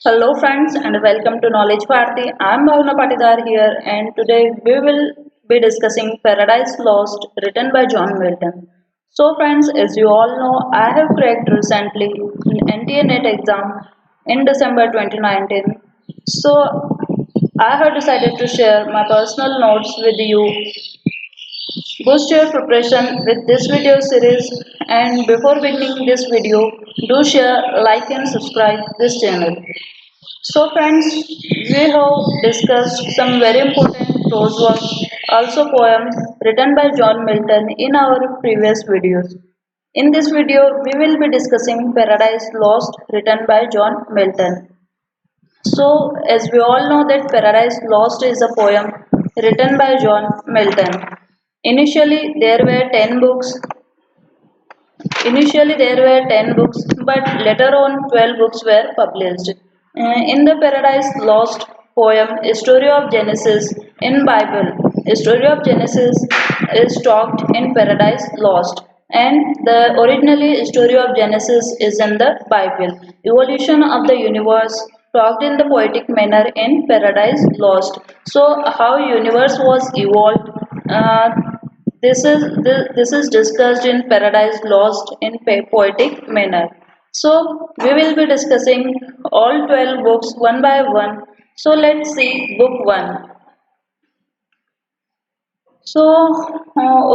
Hello friends and welcome to Knowledge Bharti. I am Bhavna Patidar here and today we will be discussing Paradise Lost written by John Milton. So friends, as you all know, I have cracked recently an NTA NET exam in December 2019. So I have decided to share my personal notes with you. Boost your preparation with this video series, and before beginning this video, do share, like and subscribe this channel. So friends, we have discussed some very important prose works, also poems written by John Milton in our previous videos. In this video, we will be discussing Paradise Lost written by John Milton. So, as we all know that Paradise Lost is a poem written by John Milton. Initially, there were 10 books Initially, there were 10 books, but later on, 12 books were published. In the Paradise Lost poem, a story of Genesis in Bible, a story of Genesis is talked in Paradise Lost, and the originally story of Genesis is in the Bible. Evolution of the universe talked in the poetic manner in Paradise Lost. So, how universe was evolved. This is discussed in Paradise Lost in poetic manner. So we will be discussing all 12 books one by one. So let's see book 1. So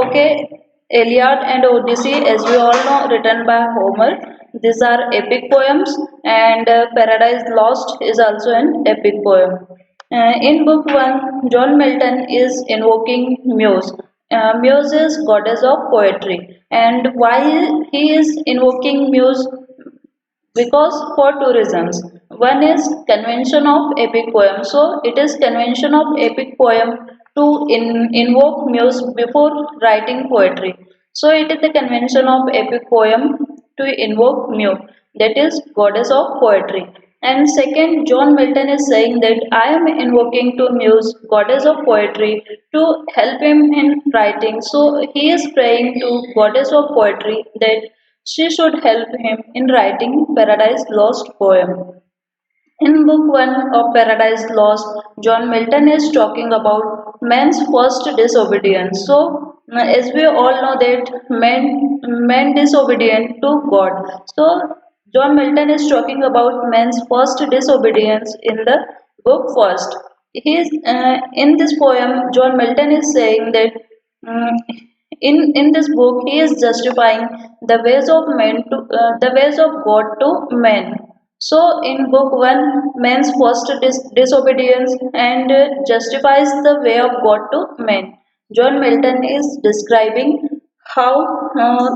okay, Iliad and Odyssey, as we all know, written by Homer. These are epic poems, and Paradise Lost is also an epic poem. In book 1, John Milton is invoking Muse. Muse is goddess of poetry, and why he is invoking Muse? Because for two reasons. One is convention of epic poem. So it is convention of epic poem to invoke muse before writing poetry. So it is the convention of epic poem to invoke muse, that is goddess of poetry. And second, John Milton is saying that I am invoking to muse, goddess of poetry, to help him in writing. So he is praying to goddess of poetry that she should help him in writing Paradise Lost poem. In book 1 of Paradise Lost, John Milton is talking about man's first disobedience. So, as we all know that man disobedient to God. So, John Milton is talking about man's first disobedience in the book first. In this poem, John Milton is saying that mm, in this book he is justifying the ways of the ways of God to men. So in book 1, man's first disobedience and justifies the way of God to men. John Milton is describing how uh,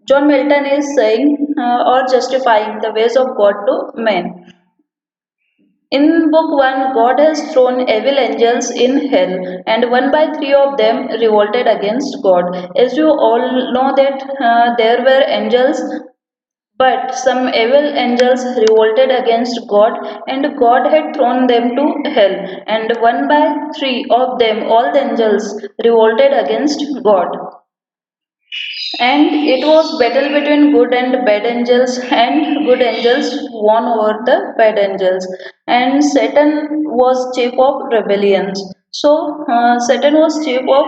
John Milton is saying or justifying the ways of God to men. In book 1, God has thrown evil angels in hell, and one by three of them revolted against God. As you all know that there were angels, but some evil angels revolted against God, and God had thrown them to hell. And one by three of them, all the angels, revolted against God. And it was battle between good and bad angels, and good angels won over the bad angels. And Satan was chief of rebellions. So Satan was chief of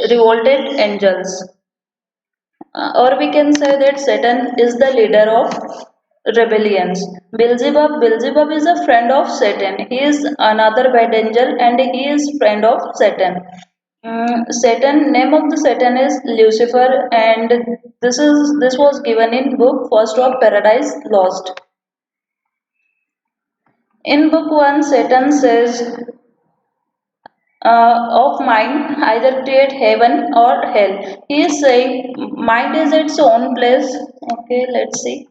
revolted angels. Or we can say that Satan is the leader of rebellions. Beelzebub is a friend of Satan. He is another bad angel and he is friend of Satan. Satan, name of the Satan is Lucifer, and this was given in book first of Paradise Lost. In book 1, Satan says of mind either create heaven or hell. He is saying mind is its own place. Okay, let's see.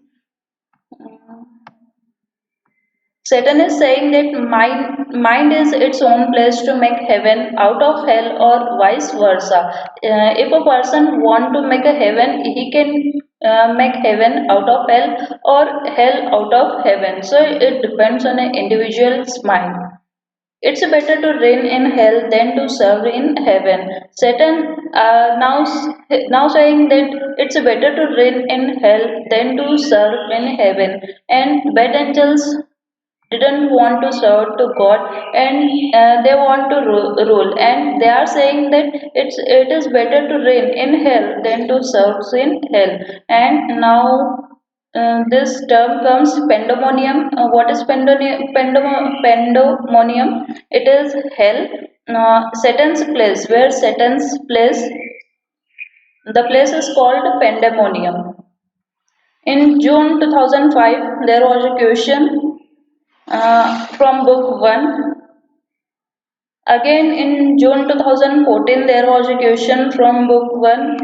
Satan is saying that mind is its own place to make heaven out of hell or vice versa. If a person want to make a heaven, he can make heaven out of hell or hell out of heaven. So it depends on an individual's mind. it's better to reign in hell than to serve in heaven. Satan now saying that it's better to reign in hell than to serve in heaven, and bad angels didn't want to serve to God, and they want to rule, and they are saying that it is better to reign in hell than to serve in hell. And now this term comes pandemonium. What is pandemonium? It is hell, Satan's place, where Satan's place, the place is called pandemonium. In June 2005, there was a question from book 1. Again in June 2014, there was a question from book 1.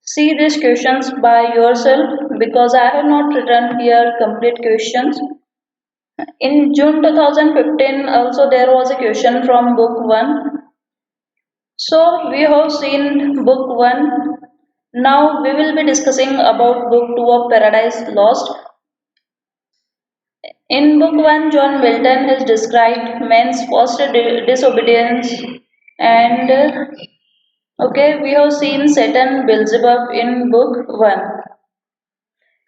See these questions by yourself because I have not written here complete questions. In June 2015, also there was a question from book 1. So we have seen book 1. Now we will be discussing about book 2 of Paradise Lost. In book 1, John Milton has described man's first disobedience, and okay, we have seen Satan Beelzebub in book 1.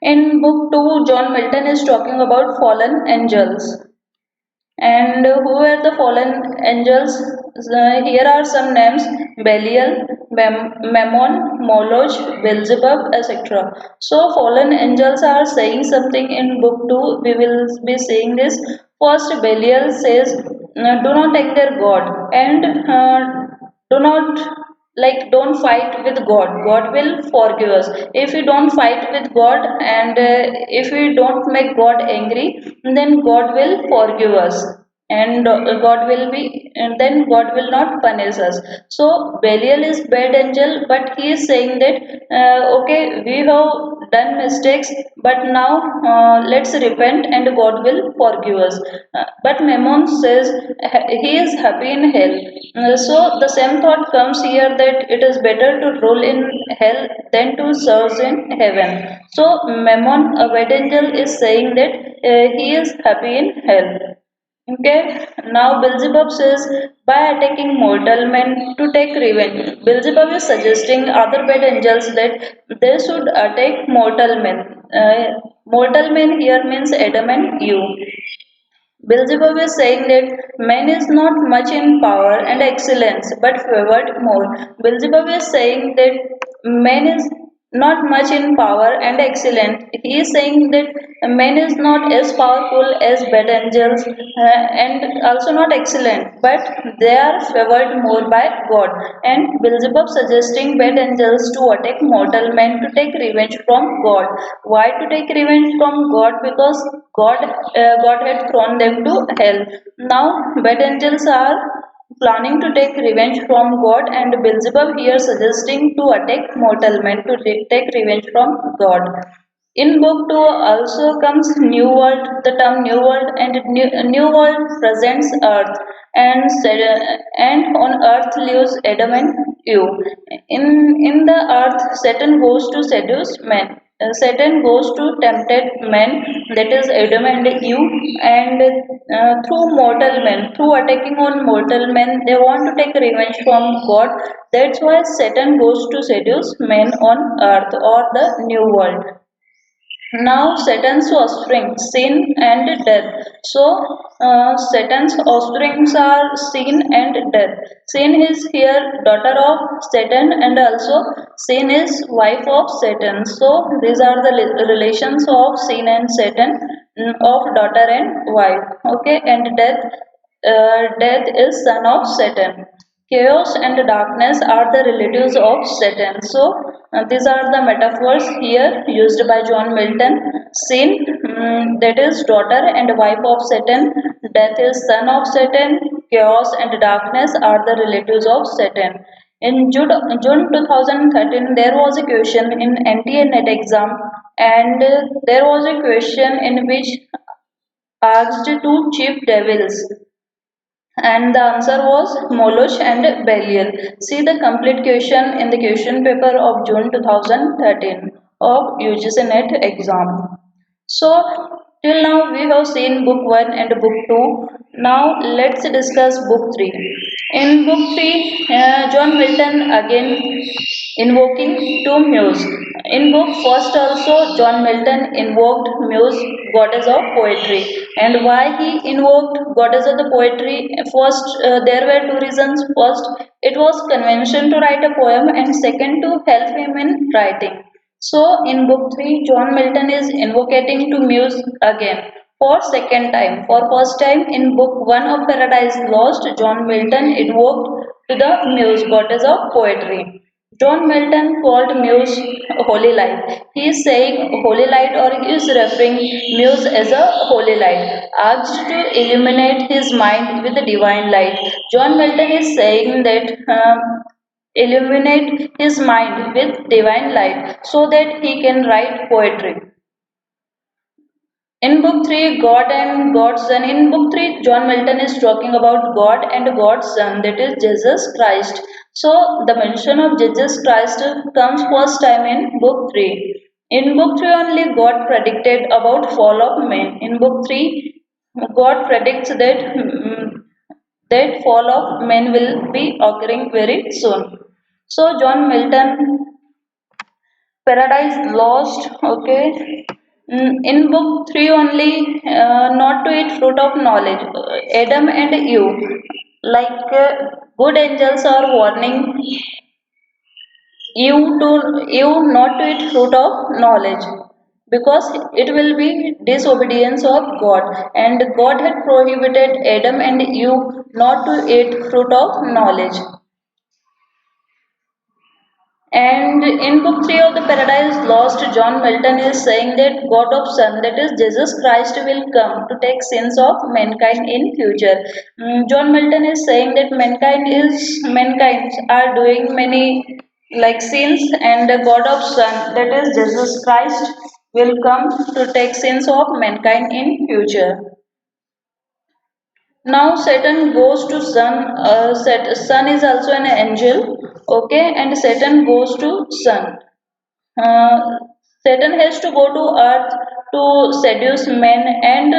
In book 2, John Milton is talking about fallen angels. And who were the fallen angels? Here are some names: Belial, Mammon, Moloch, Beelzebub, etc. So, fallen angels are saying something in book 2. We will be seeing this. First, Belial says, do not anger God, and do not, like, don't fight with God will forgive us. If we don't fight with God, and if we don't make God angry, then God will forgive us, and God will be, and then God will not punish us. So Belial is bad angel, but he is saying that okay, we have done mistakes, but now let's repent and God will forgive us. But Mammon says he is happy in hell. So the same thought comes here, that it is better to rule in hell than to serve in heaven. So Mammon, a bad angel, is saying that he is happy in hell. Okay, now Beelzebub says, by attacking mortal men to take revenge. Beelzebub is suggesting other bad angels that they should attack mortal men. Mortal men here means Adam and Eve. Beelzebub is saying that man is not much in power and excellence, but favored more. Beelzebub is saying that man is not much in power and excellent. He is saying that man is not as powerful as bad angels, and also not excellent, but they are favored more by God. And Beelzebub suggesting bad angels to attack mortal men to take revenge from God. Why to take revenge from God? Because God had thrown them to hell. Now bad angels are planning to take revenge from God, and Beelzebub here suggesting to attack mortal men to take revenge from God. In book 2 also comes New World, the term New World, and New World presents Earth, and on Earth lives Adam and Eve. In the Earth, Satan goes to seduce men. Satan goes to tempted men, that is Adam and Eve, and through attacking on mortal men, they want to take revenge from God. That's why Satan goes to seduce men on earth or the new world. Now Satan's offspring, sin and death. So Satan's offsprings are sin and death. Sin is here daughter of Satan, and also sin is wife of Satan. So these are the relations of sin and Satan, of daughter and wife. Okay, and death is son of Satan. Chaos and darkness are the relatives of Satan. So, these are the metaphors here used by John Milton. Sin, that is daughter and wife of Satan. Death is son of Satan. Chaos and darkness are the relatives of Satan. In June 2013, there was a question in NTA net exam, and there was a question in which asked two chief devils, and the answer was Moloch and Belial. See the complete question in the question paper of June 2013 of UGC NET exam. So till now we have seen book 1 and book 2. Now let's discuss book 3. In book 3, John Milton again invoking two muse. In book first also John Milton invoked muse, goddess of poetry. And why he invoked goddess of the poetry? First, there were two reasons. First, it was convention to write a poem, and second, to help him in writing. So in book 3, John Milton is invocating to muse again for second time. For first time in book 1 of Paradise Lost, John Milton invoked to the muse, goddess of poetry. John Milton called muse holy light. He is saying holy light, or he is referring muse as a holy light, asked to illuminate his mind with the divine light. John Milton is saying that illuminate his mind with divine light so that he can write poetry. In book 3, God and God's Son. In book 3, John Milton is talking about God and God's Son, that is Jesus Christ. So, the mention of Jesus Christ comes first time in book 3. In book 3 only, God predicted about fall of man. In book 3, God predicts that fall of men will be occurring very soon. So, John Milton Paradise Lost, okay. In book 3 only, not to eat fruit of knowledge. Adam and Eve, like good angels are warning you not to eat fruit of knowledge, because it will be disobedience of God, and God had prohibited Adam and Eve not to eat fruit of knowledge. And in book 3 of the Paradise Lost, John Milton is saying that God of Son, that is Jesus Christ, will come to take sins of mankind in future. John Milton is saying that mankind are doing many like sins, and the God of Son, that is Jesus Christ, will come to take sins of mankind in future. Now Satan goes to Sun. Sun is also an angel. Okay, and Satan goes to Sun. Uh, Satan has to go to earth to seduce men, and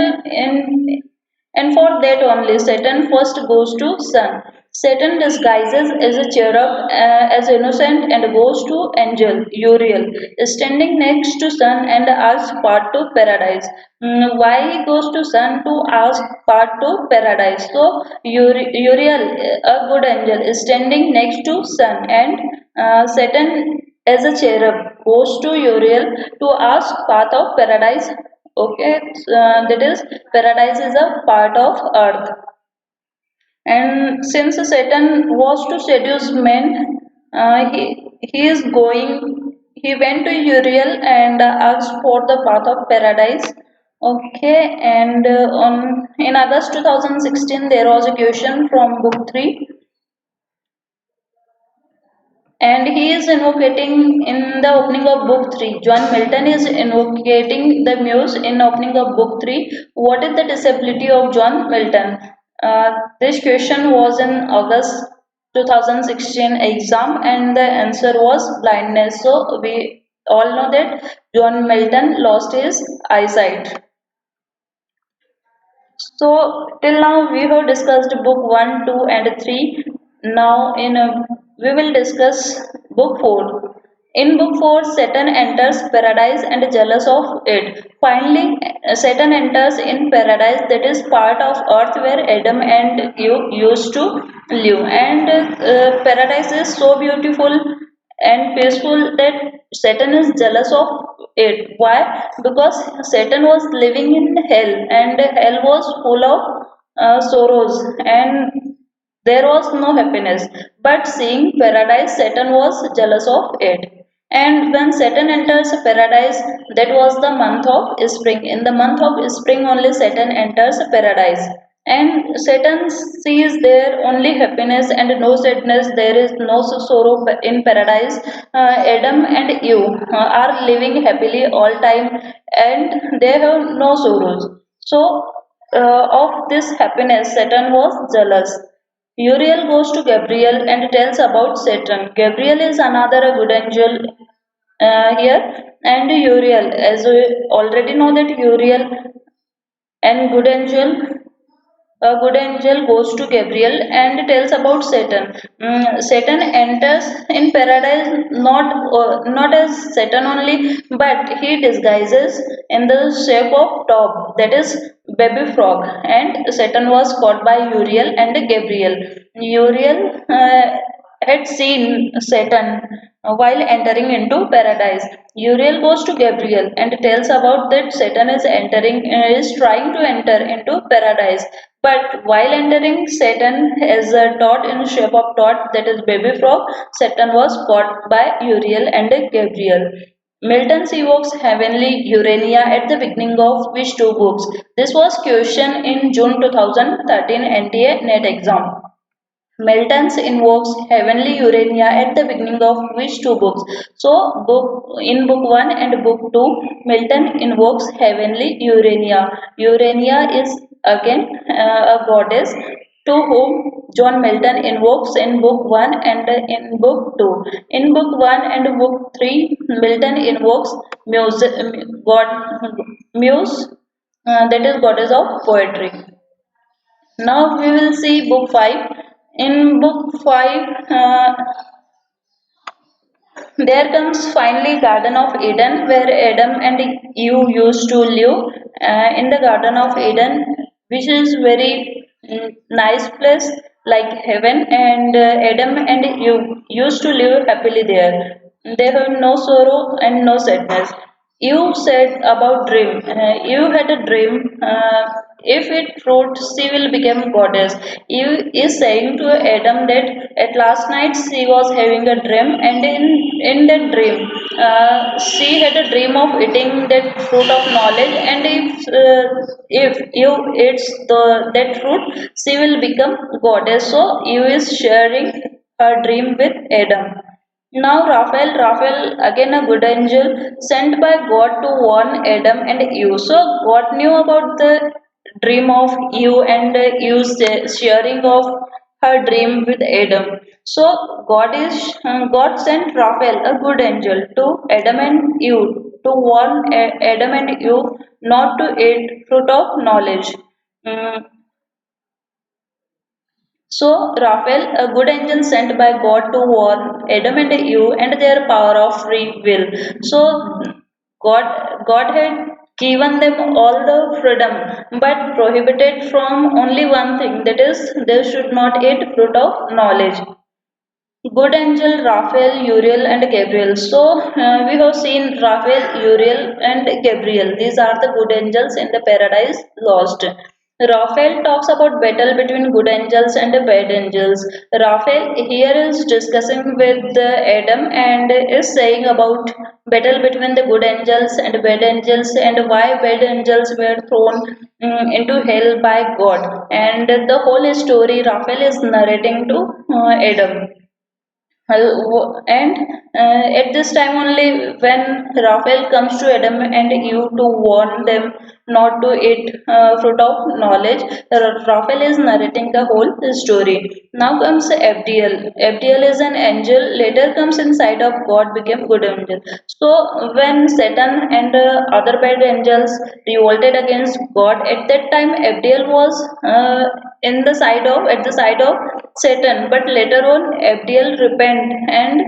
for that only Satan first goes to sun. Satan disguises as a cherub, as innocent, and goes to angel Uriel, standing next to sun, and asks part to paradise. Why he goes to sun? To ask part to paradise. So Uriel, a good angel, is standing next to sun, and Satan as a cherub goes to Uriel to ask path of paradise. Okay, that is paradise is a part of earth. And since Satan was to seduce men, he is going. He went to Uriel and asked for the path of paradise. Okay, and on in August 2016 there was a question from book 3, and he is invocating in the opening of book 3. John Milton is invocating the muse in opening of book 3. What is the disability of John Milton? This question was in August 2016 exam, and the answer was blindness. So we all know that John Milton lost his eyesight. So till now we have discussed book 1, 2 and 3. Now we will discuss book 4. In book 4, Satan enters paradise and jealous of it. Finally, Satan enters in paradise, that is part of earth where Adam and Eve used to live. And paradise is so beautiful and peaceful that Satan is jealous of it. Why? Because Satan was living in hell, and hell was full of sorrows, and there was no happiness. But seeing paradise, Satan was jealous of it. And when Satan enters paradise, that was the month of spring. In the month of spring only Satan enters paradise. And Satan sees there only happiness and no sadness. There is no sorrow in paradise. Adam and Eve are living happily all time, and they have no sorrows. So, of this happiness, Satan was jealous. Uriel goes to Gabriel and tells about Satan. Gabriel is another good angel here, and Uriel, as we already know that Uriel and good angel a good angel goes to Gabriel and tells about Satan. Satan enters in paradise not as Satan only, but he disguises in the shape of dog, that is baby frog. And Satan was caught by Uriel and Gabriel. Uriel had seen Satan while entering into paradise. Uriel goes to Gabriel and tells about that Satan is trying to enter into paradise. But while entering, Satan is a dot in shape of dot, that is baby frog. Satan was caught by Uriel and Gabriel. Milton evokes heavenly Urania at the beginning of which two books? This was questioned in June 2013 NTA NET exam. Milton's invokes heavenly Urania at the beginning of which two books? So, book one and book two, Milton invokes heavenly Urania. Urania is again a goddess to whom John Milton invokes in book one and in book two. In book one and book three, Milton invokes Muse, that is goddess of poetry. Now we will see book 5. In book 5, there comes finally Garden of Eden where Adam and Eve used to live in the Garden of Eden, which is very nice place like heaven, and Adam and Eve used to live happily there. They have no sorrow and no sadness. You said about dream. You had a dream. If it fruit, she will become goddess. You is saying to Adam that at last night she was having a dream, and in that dream, she had a dream of eating that fruit of knowledge. And if you eats that fruit, she will become goddess. So you is sharing her dream with Adam. Now Raphael again a good angel sent by God to warn Adam and Eve. So God knew about the dream of Eve and Eve's sharing of her dream with Adam. So God sent Raphael a good angel to Adam and Eve to warn Adam and Eve not to eat fruit of knowledge. Mm, so Raphael, a good angel sent by God to warn Adam and Eve and their power of free will. So God had given them all the freedom, but prohibited from only one thing, that is, they should not eat fruit of knowledge. Good angel Raphael, Uriel, and Gabriel. So we have seen Raphael, Uriel, and Gabriel. These are the good angels in the paradise lost. Raphael talks about battle between good angels and bad angels. Raphael here is discussing with Adam and is saying about battle between the good angels and bad angels and why bad angels were thrown into hell by God. And the whole story Raphael is narrating to Adam. And at this time only, when Raphael comes to Adam and Eve to warn them not to eat fruit of knowledge, Raphael is narrating the whole story. Now comes Abdiel. Abdiel is an angel. Later comes inside of God, became good angel. So when Satan and other bad angels revolted against God, at that time Abdiel was in the side of at the side of Satan, but later on Abdiel repent and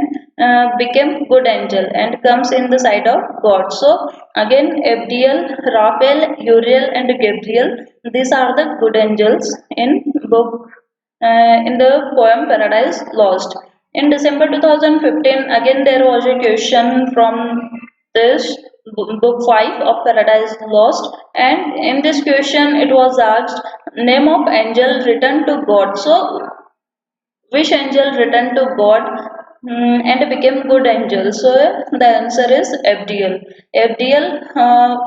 became good angel and comes in the side of God. So again Abdiel, Raphael, Uriel and Gabriel, these are the good angels in the poem Paradise Lost. In December 2015, again there was a question from this book 5 of Paradise Lost, and in this question it was asked name of angel written to God. So which angel returned to God and became good angel? So the answer is Abdiel. Abdiel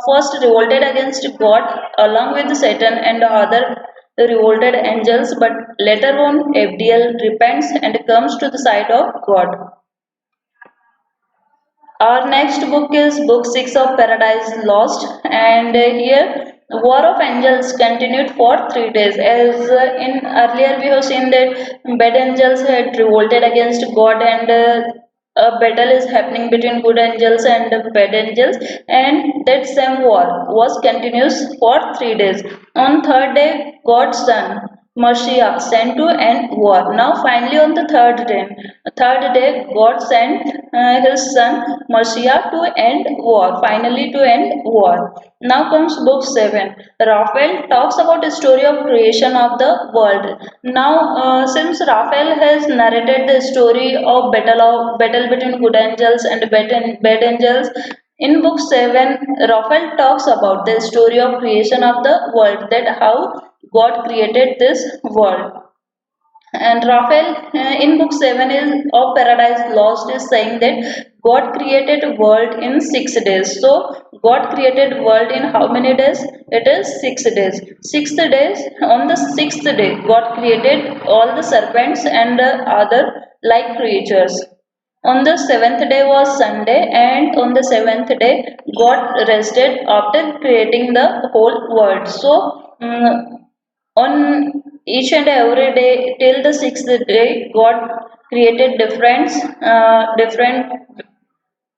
first revolted against God along with Satan and other revolted angels, but later on Abdiel repents and comes to the side of God. Our next book is Book 6 of Paradise Lost, and here War of Angels continued for 3 days. As in earlier we have seen that bad angels had revolted against God and a battle is happening between good angels and bad angels, and that same war was continuous for 3 days. On third day, God's son Messiah sent to end war. Now finally on the third day, God sent his son Messiah to end war, finally to end war. Now comes book 7. Raphael talks about the story of creation of the world. Now, since Raphael has narrated the story of battle between good angels and bad angels, in book 7, Raphael talks about the story of creation of the world, that how God created this world. And Raphael in book 7 is of Paradise Lost is saying that God created world in 6 days. So God created world in how many days? It is 6 days. 6 days, on the sixth day, God created all the serpents and other like creatures. On the seventh day was Sunday, and on the seventh day, God rested after creating the whole world. So, on each and every day till the sixth day, God created different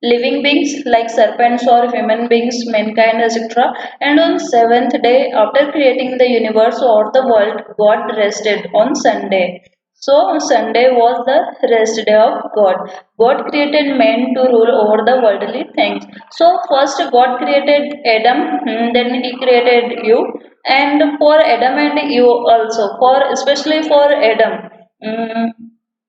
living beings like serpents or human beings, mankind, etc. And on seventh day, after creating the universe or the world, God rested on Sunday. So Sunday was the rest day of God. God created man to rule over the worldly things. So first God created Adam, then He created you, and for Adam and you also, for especially for Adam. mm,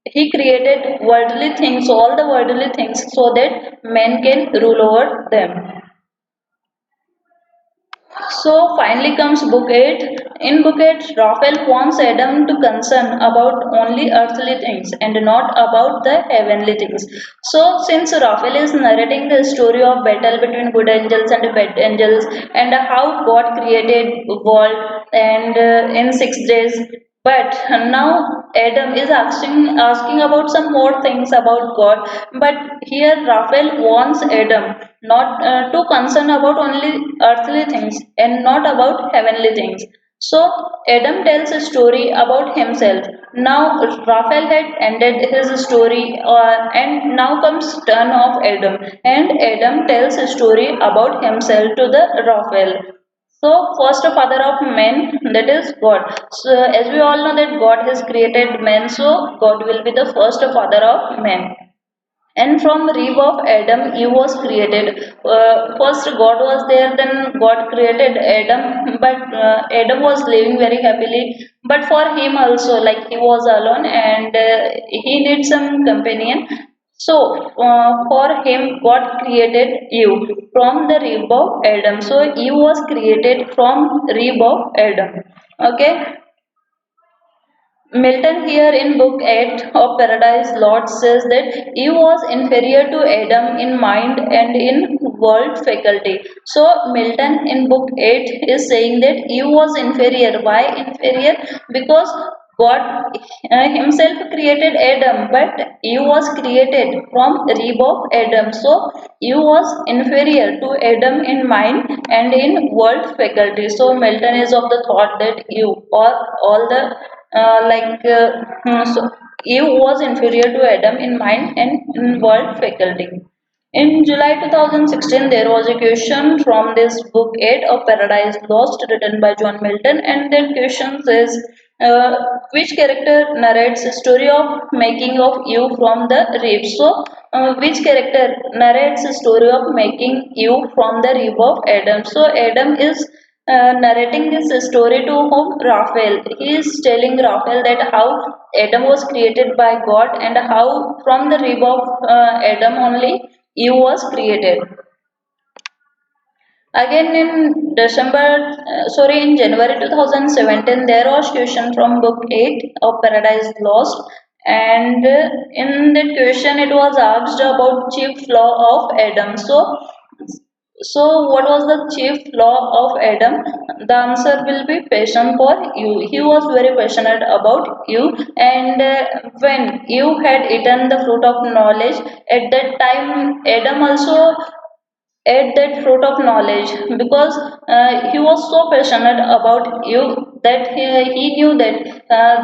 he created worldly things, all the worldly things, so that men can rule over them. So finally comes book 8. In book 8, Raphael wants Adam to concern about only earthly things and not about the heavenly things. So since Raphael is narrating the story of battle between good angels and bad angels and how God created world and in 6 days, but now Adam is asking about some more things about God. But here Raphael wants Adam not to concern about only earthly things and not about heavenly things. So Adam tells a story about himself. Now Raphael had ended his story, and now comes turn of Adam, and Adam tells a story about himself to the Raphael. So, first father of men, that is God. So, as we all know that God has created man, so God will be the first father of men. And from rib of Adam, Eve was created. First God was there, then God created Adam, but Adam was living very happily. But for him also, like he was alone and he needs some companion. So for him, God created Eve from the rib of Adam. So Eve was created from rib of Adam. Okay. Milton here in Book 8 of Paradise Lost says that Eve was inferior to Adam in mind and in world faculty. So Milton in Book 8 is saying that Eve was inferior. Why inferior? Because God himself created Adam, but Eve was created from rib of Adam. So Eve was inferior to Adam in mind and in world faculty. So Milton is of the thought that Eve or all the so Eve was inferior to Adam in mind and in world faculty. In July 2016, there was a question from this book 8 of Paradise Lost written by John Milton, and that question says, which character narrates the story of making of Eve from the rib? So, which character narrates the story of making Eve from the rib of Adam? So, Adam is narrating this story to whom? Raphael. He is telling Raphael that how Adam was created by God and how from the rib of Adam only Eve was created. Again in January 2017, there was question from book 8 of Paradise Lost, and in that question it was asked about chief flaw of Adam. So, what was the chief flaw of Adam? The answer will be passion for you. He was very passionate about you, and when you had eaten the fruit of knowledge, at that time Adam also ate that fruit of knowledge because he was so passionate about you that he knew that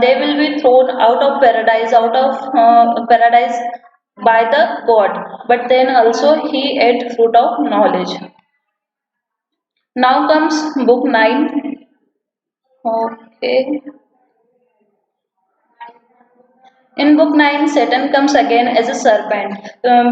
they will be thrown out of paradise, by the god, but then also he ate fruit of knowledge. Now comes book 9. Okay. In book 9, Satan comes again as a serpent.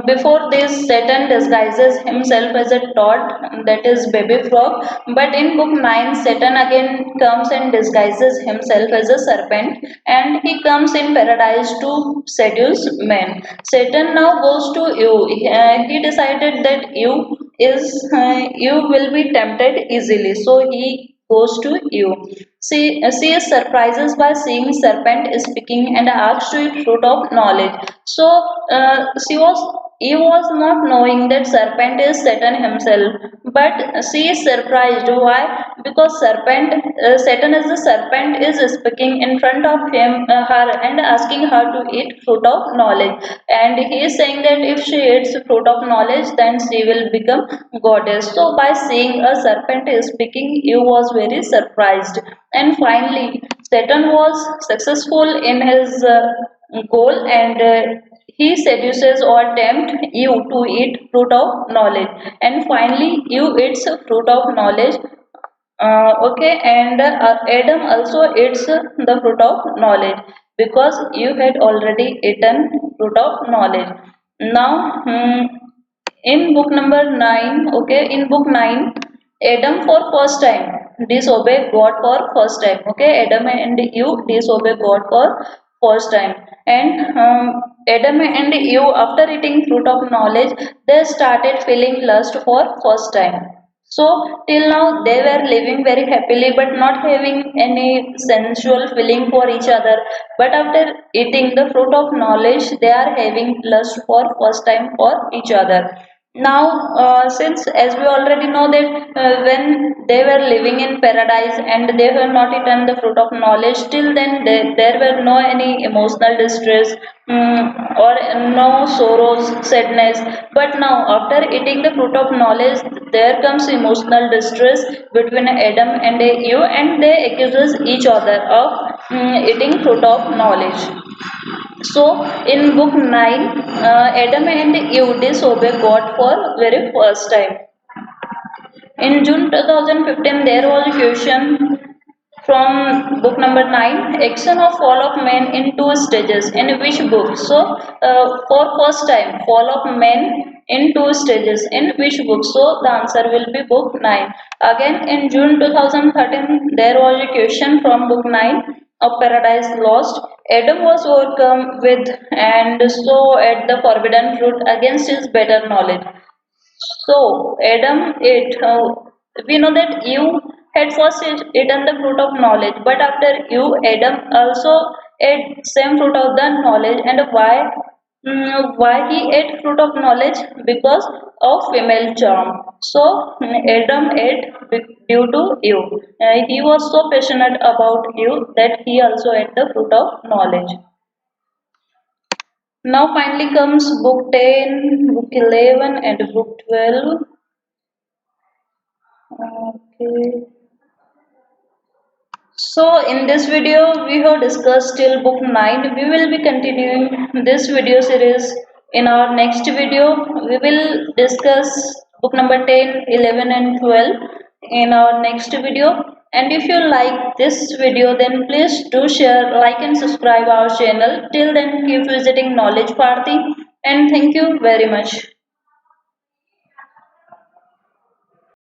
Before this, Satan disguises himself as a toad, that is baby frog. But in book 9, Satan again comes and disguises himself as a serpent, and he comes in paradise to seduce men. Satan now goes to Eve. He decided that Eve will be tempted easily, so he goes to Eve. She is surprises by seeing serpent speaking and asks to eat fruit of knowledge. So Eve was not knowing that serpent is Satan himself, but she is surprised. Why? Because Satan as the serpent is speaking in front of her and asking her to eat fruit of knowledge. And he is saying that if she eats fruit of knowledge, then she will become goddess. So by seeing a serpent speaking, Eve was very surprised. And finally, Satan was successful in his goal, and he seduces or tempts Eve to eat fruit of knowledge. And finally, Eve eats fruit of knowledge. Okay, and Adam also eats the fruit of knowledge because you had already eaten fruit of knowledge. Now, in book number 9, okay, in book 9, Adam for first time disobey God for first time. Okay, Adam and Eve disobey God for first time, and Adam and Eve after eating fruit of knowledge, they started feeling lust for first time. So till now they were living very happily but not having any sensual feeling for each other. But after eating the fruit of knowledge, they are having lust for first time for each other. Now, since as we already know that when they were living in paradise and they were not eaten the fruit of knowledge, till then there were no any emotional distress, or no sorrows, sadness. But now, after eating the fruit of knowledge, there comes emotional distress between Adam and Eve, and they accuse each other of eating fruit of knowledge. So, in book 9, Adam and Eve disobey God for very first time. In June 2015, there was a question from book number 9, action of fall of man in two stages. In which book? So, for first time, fall of man in two stages. In which book? So, the answer will be book 9. Again, in June 2013, there was a question from book 9 of Paradise Lost. Adam was overcome with and so at the forbidden fruit against his better knowledge. So, Adam ate, we know that Eve had first eaten the fruit of knowledge, but after Eve, Adam also ate same fruit of the knowledge. And why? Why he ate fruit of knowledge? Because of female charm. So, Adam ate due to Eve. He was so passionate about Eve that he also ate the fruit of knowledge. Now finally comes book 10, book 11 and book 12. Okay. So in this video we have discussed till book 9. We will be continuing this video series in our next video. We will discuss book number 10, 11 and 12 in our next video. And if you like this video, then please do share, like and subscribe our channel. Till then keep visiting Knowledge Bharti, and thank you very much.